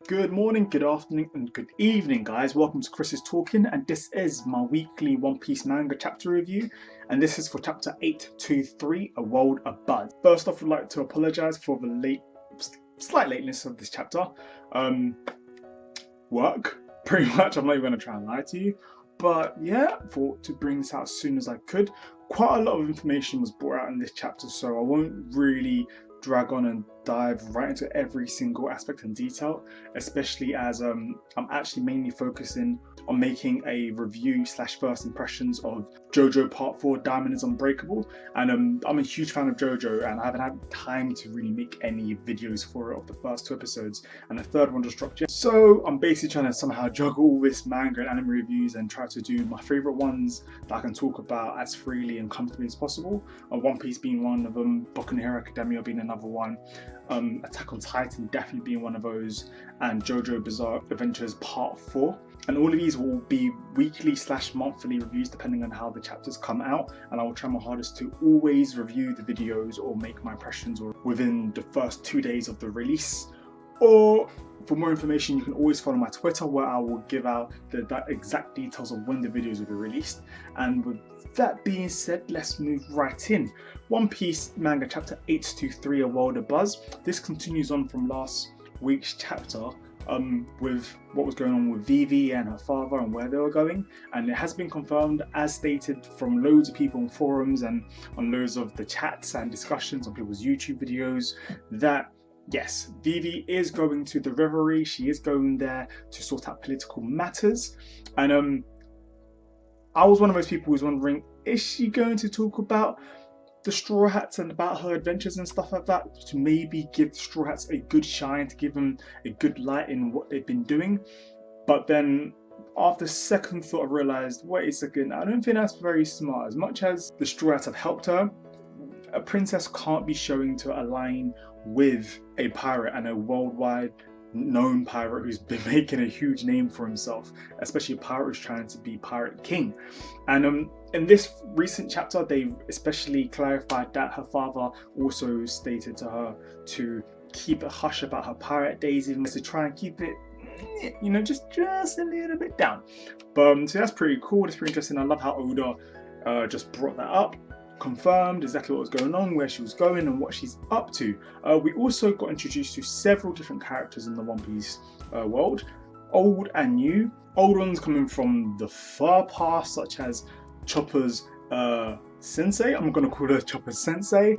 Good morning, good afternoon, and good evening, guys. Welcome to Chris is Talking, and this is my weekly One Piece manga chapter review, and this is for chapter 823, A World of Buzz. First off, I'd like to apologise for the slight lateness of this chapter. Work, pretty much. I'm not even going to try and lie to you, but yeah, I thought to bring this out as soon as I could. Quite a lot of information was brought out in this chapter, so I won't really drag on and dive right into every single aspect and detail, especially as I'm actually mainly focusing on making a review / first impressions of JoJo Part 4 Diamond is Unbreakable, and I'm a huge fan of JoJo, and I haven't had time to really make any videos for it of the first 2 episodes, and the third one just dropped yet. So I'm basically trying to somehow juggle all this manga and anime reviews and try to do my favourite ones that I can talk about as freely and comfortably as possible. One Piece being one of them, Boku no Hero Academia being another one, Attack on Titan definitely being one of those, and JoJo Bizarre Adventures Part 4. And all of these will be weekly / monthly reviews depending on how the chapters come out, and I will try my hardest to always review the videos or make my impressions or within the first 2 days of the release. Or for more information, you can always follow my Twitter, where I will give out the exact details of when the videos will be released. And with that being said, let's move right in. One Piece manga chapter 823, A World of Buzz. This continues on from last week's chapter, with what was going on with Vivi and her father and where they were going, and it has been confirmed, as stated from loads of people on forums and on loads of the chats and discussions on people's YouTube videos, that yes, Vivi is going to the Reverie. She is going there to sort out political matters, and I was one of those people who was wondering, is she going to talk about the Strawhats and about her adventures and stuff like that, to maybe give the Strawhats a good shine, to give them a good light in what they've been doing? But then after second thought, I realised, wait a second, I don't think that's very smart. As much as the Strawhats have helped her, a princess can't be showing to align with a pirate, and a worldwide known pirate who's been making a huge name for himself, especially a pirate who's trying to be pirate king. And in this recent chapter, they especially clarified that her father also stated to her to keep a hush about her pirate days, even to try and keep it, you know, just a little bit down. But so that's pretty cool. That's pretty interesting. I love how Oda just brought that up, confirmed exactly what was going on, where she was going, and what she's up to. We also got introduced to several different characters in the One Piece world, old and new. Old ones coming from the far past, such as Chopper's sensei. I'm going to call her Chopper's sensei.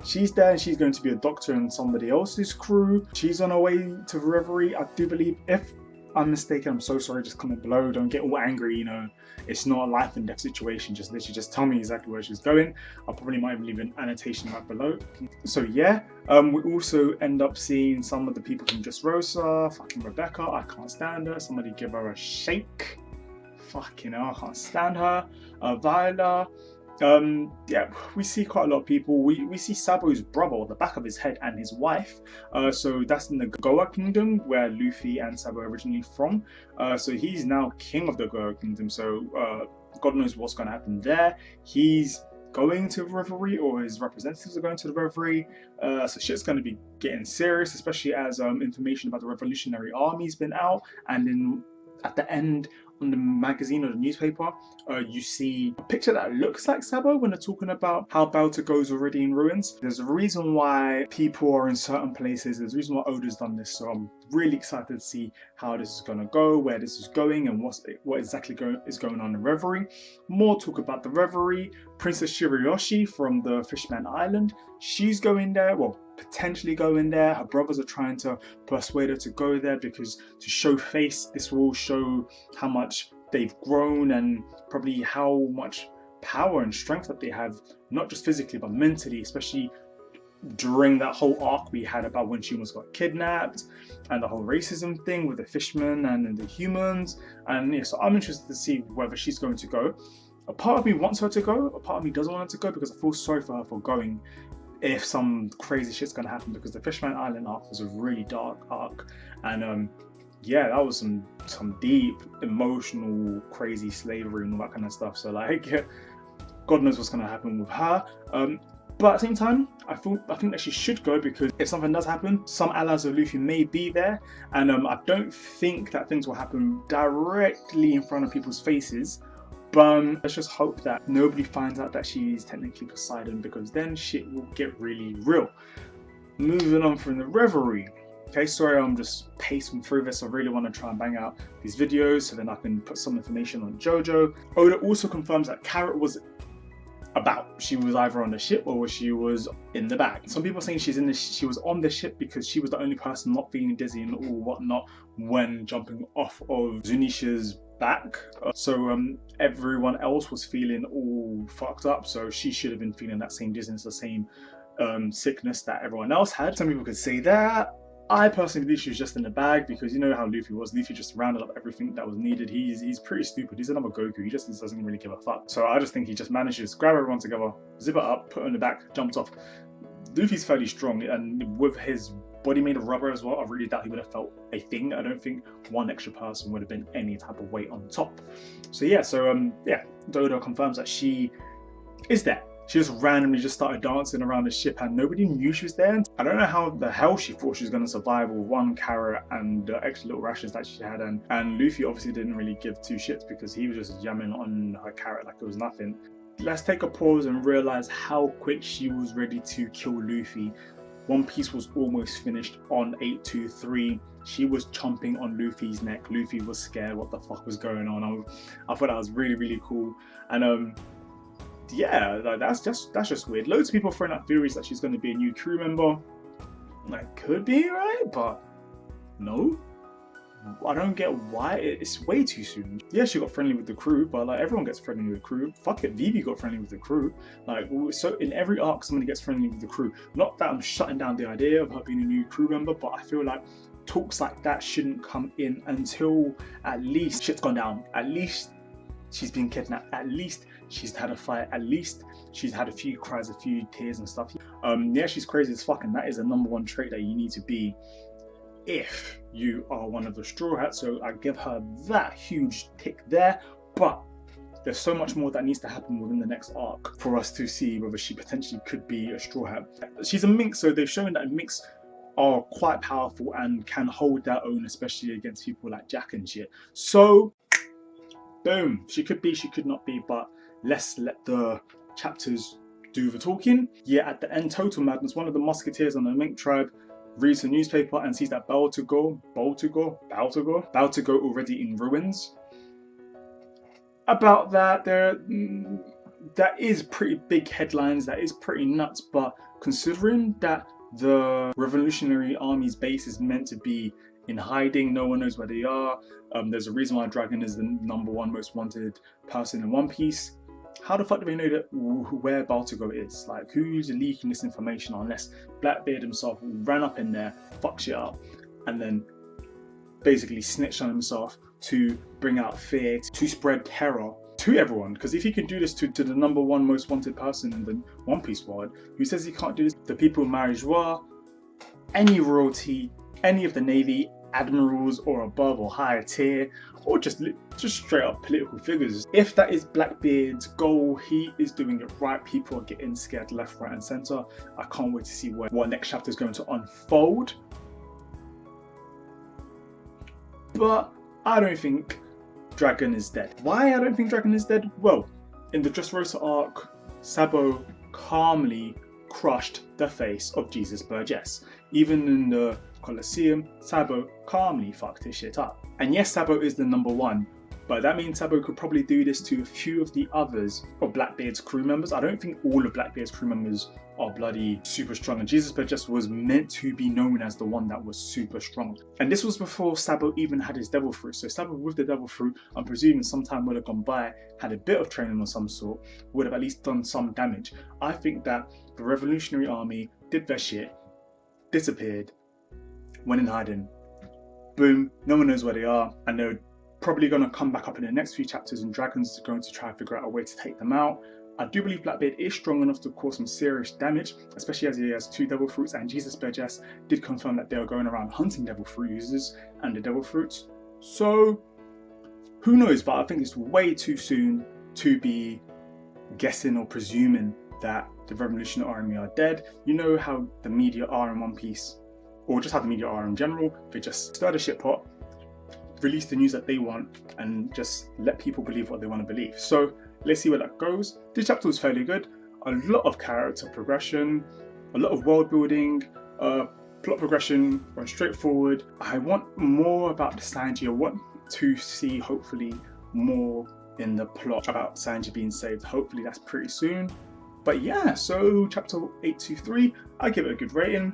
She's there, and she's going to be a doctor in somebody else's crew. She's on her way to Reverie, I do believe. If I'm mistaken, I'm so sorry, just comment below. Don't get all angry, you know, it's not a life and death situation. Just literally just tell me exactly where she's going. I probably might even leave an annotation right below. So yeah, we also end up seeing some of the people from Just Rosa, fucking Rebecca, I can't stand her. Somebody give her a shake. Fucking hell, I can't stand her. Viola. Yeah, we see quite a lot of people. We see Sabo's brother, the back of his head, and his wife. So that's in the Goa Kingdom, where Luffy and Sabo are originally from. So he's now king of the Goa Kingdom. So God knows what's going to happen there. He's going to Reverie, or his representatives are going to the Reverie. So shit's going to be getting serious, especially as information about the Revolutionary Army's been out, and then at the end, on the magazine or the newspaper, you see a picture that looks like Sabo when they're talking about how Baltigo is already in ruins. There's a reason why people are in certain places. There's a reason why Oda's done this. So I'm really excited to see how this is going to go, where this is going, and what exactly is going on in Reverie. More talk about the Reverie. Princess Shirayoshi from the Fishman Island. She's going there. Well, potentially going there. Her brothers are trying to persuade her to go there, because to show face, this will show how much they've grown and probably how much power and strength that they have, not just physically but mentally, especially during that whole arc we had about when she almost got kidnapped, and the whole racism thing with the fishmen and the humans. And yeah, so I'm interested to see whether she's going to go. A part of me wants her to go, a part of me doesn't want her to go, because I feel sorry for her for going if some crazy shit's gonna happen, because the Fishman Island arc was a really dark arc, and yeah, that was some deep emotional crazy slavery and all that kind of stuff. So like, yeah, God knows what's gonna happen with her. But at the same time, I think that she should go, because if something does happen, some allies of Luffy may be there, and I don't think that things will happen directly in front of people's faces. But let's just hope that nobody finds out that she's technically Poseidon, because then shit will get really real. Moving on from the reverie. Okay, sorry, I'm just pacing through this. I really want to try and bang out these videos so then I can put some information on JoJo. Oda also confirms that Carrot was about. She was either on the ship or she was in the bag. Some people are saying she was on the ship because she was the only person not feeling dizzy and all whatnot when jumping off of Zunisha's back. So everyone else was feeling all fucked up, so she should have been feeling that same dizziness, the same sickness that everyone else had. Some people could say that. I personally believe she was just in the bag, because you know how Luffy was. Luffy just rounded up everything that was needed. He's pretty stupid. He's another Goku. He just doesn't really give a fuck. So I just think he just managed to grab everyone together, zip it up, put it on the back, jumped off. Luffy's fairly strong, and with his body made of rubber as well, I really doubt he would have felt a thing. I don't think one extra person would have been any type of weight on top. So yeah, Oda confirms that she is there. She just randomly just started dancing around the ship and nobody knew she was there. I don't know how the hell she thought she was going to survive with one carrot and the extra little rations that she had. And Luffy obviously didn't really give two shits, because he was just jamming on her carrot like it was nothing. Let's take a pause and realize how quick she was ready to kill Luffy. One Piece was almost finished on 823. She was chomping on Luffy's neck. Luffy was scared what the fuck was going on. I thought that was really, really cool. And yeah, that's just weird. Loads of people throwing out theories that she's going to be a new crew member. Like, could be, right? But no, I don't get why. It's way too soon. Yeah, she got friendly with the crew, but like everyone gets friendly with the crew. Fuck it, Vivi got friendly with the crew. Like, so in every arc, somebody gets friendly with the crew. Not that I'm shutting down the idea of her being a new crew member, but I feel like talks like that shouldn't come in until at least shit's gone down. At least she's been kidnapped. At least she's had a fight. At least she's had a few cries, a few tears and stuff. Yeah, she's crazy as fuck, and that is the #1 trait that you need to be if you are one of the Straw Hats. So I give her that huge tick there, but there's so much more that needs to happen within the next arc for us to see whether she potentially could be a Straw Hat. She's a Minx, so they've shown that Minx are quite powerful and can hold their own, especially against people like Jack and shit. So boom, she could be, she could not be, but let's let the chapters do the talking. Yeah, at the end, total madness. One of the musketeers on the Mink tribe reads the newspaper and sees that Baltigo already in ruins. About that, that is pretty big headlines, that is pretty nuts, but considering that the Revolutionary Army's base is meant to be in hiding, no one knows where they are, there's a reason why Dragon is the #1 most wanted person in One Piece. How the fuck do they know that where Baltigo is? Like, who's leaking this information unless Blackbeard himself ran up in there, fucked shit up, and then basically snitched on himself to bring out fear, to spread terror to everyone? Because if he can do this to the #1 most wanted person in the One Piece world, who says he can't do this? The people in Marijua, any royalty, any of the Navy, admirals or above or higher tier, or just straight up political figures. If that is Blackbeard's goal, he is doing it right. People are getting scared left, right and centre. I can't wait to see what next chapter is going to unfold. But I don't think Dragon is dead. Why I don't think Dragon is dead? Well, in the Dressrosa arc, Sabo calmly crushed the face of Jesus Burgess. Even in the Colosseum, Sabo calmly fucked his shit up. And yes, Sabo is the #1, but that means Sabo could probably do this to a few of the others of Blackbeard's crew members. I don't think all of Blackbeard's crew members are bloody super strong, and Jesus Burgess was meant to be known as the one that was super strong. And this was before Sabo even had his devil fruit. So Sabo with the devil fruit, I'm presuming some time would have gone by, had a bit of training of some sort, would have at least done some damage. I think that the Revolutionary Army did their shit, disappeared, went in hiding, boom, no one knows where they are, and they're probably going to come back up in the next few chapters, and Dragon's going to try and figure out a way to take them out. I do believe Blackbeard is strong enough to cause some serious damage, especially as he has 2 devil fruits, and Jesus Burgess did confirm that they are going around hunting devil fruit users and the devil fruits. So who knows, but I think it's way too soon to be guessing or presuming that the Revolutionary Army are dead. You know how the media are in One Piece, or just how the media are in general. They just stir the shit pot, release the news that they want, and just let people believe what they want to believe. So let's see where that goes. This chapter was fairly good. A lot of character progression, a lot of world building, plot progression went straight forward. I want more about the Sanji. I want to see hopefully more in the plot about Sanji being saved. Hopefully that's pretty soon. But yeah, so chapter 823, I give it a good rating.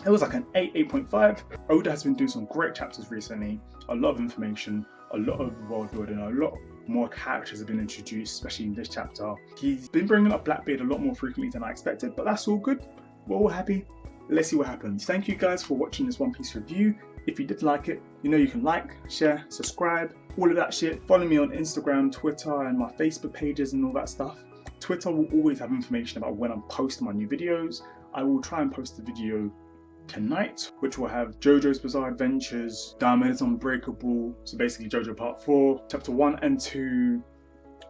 It was like an 8.5. Oda has been doing some great chapters recently. A lot of information, a lot of world building, a lot more characters have been introduced, especially in this chapter. He's been bringing up Blackbeard a lot more frequently than I expected, but that's all good. We're all happy. Let's see what happens. Thank you guys for watching this One Piece review. If you did like it, you know you can like, share, subscribe, all of that shit. Follow me on Instagram, Twitter, and my Facebook pages and all that stuff. Twitter will always have information about when I'm posting my new videos. I will try and post the video tonight, which will have JoJo's Bizarre Adventures, Diamond is Unbreakable, so basically JoJo Part 4, Chapter 1 and 2,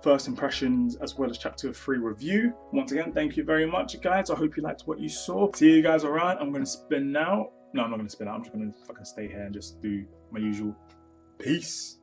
First Impressions, as well as Chapter 3 review. Once again, thank you very much, guys. I hope you liked what you saw. See you guys around. I'm going to spin now. No, I'm not going to spin out. I'm just going to fucking stay here and just do my usual. Peace.